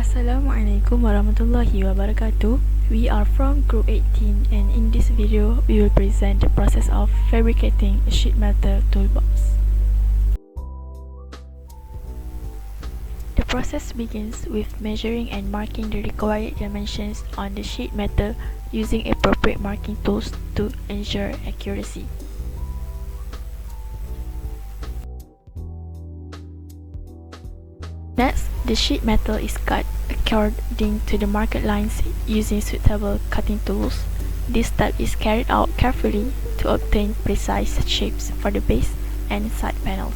Assalamualaikum warahmatullahi wabarakatuh. We are from Group 18 and in this video we will present the process of fabricating a sheet metal toolbox. The process begins with measuring and marking the required dimensions on the sheet metal using appropriate marking tools to ensure accuracy. Next, the sheet metal is cut according to the marked lines using suitable cutting tools. This step is carried out carefully to obtain precise shapes for the base and side panels.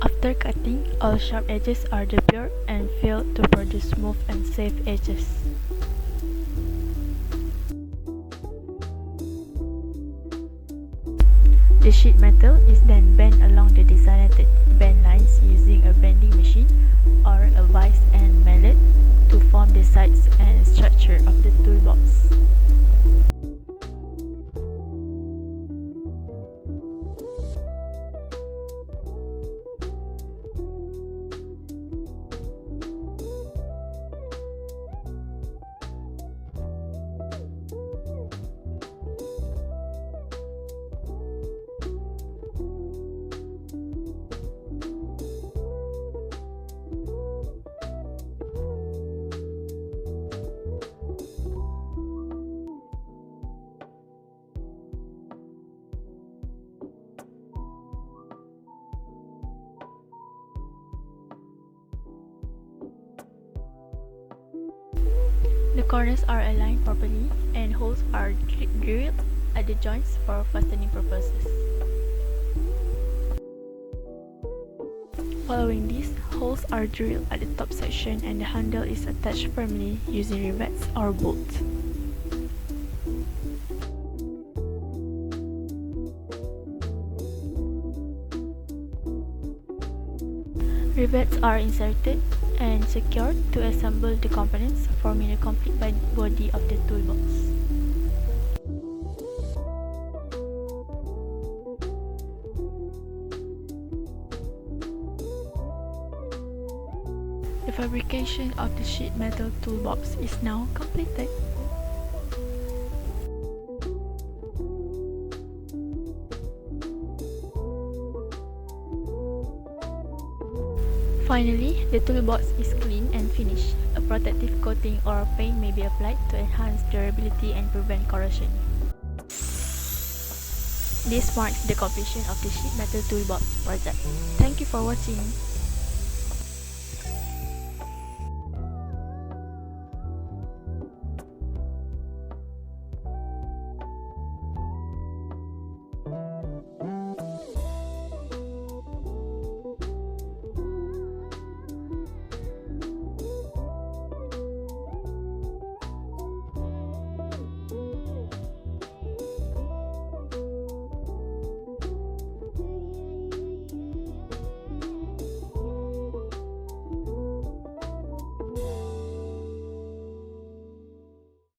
After cutting, all sharp edges are depured and filled to produce smooth and safe edges. The sheet metal is then bent along the designated bend lines using a bending machine or a vise and mallet to form the sides and structure of the toolbox. The corners are aligned properly and holes are drilled at the joints for fastening purposes. Following this, holes are drilled at the top section and the handle is attached firmly using rivets or bolts. Rivets are inserted and secured to assemble the components, forming a complete body of the toolbox. The fabrication of the sheet metal toolbox is now completed. Finally, the toolbox is clean and finished. A protective coating or paint may be applied to enhance durability and prevent corrosion. This marks the completion of the sheet metal toolbox project. Thank you for watching.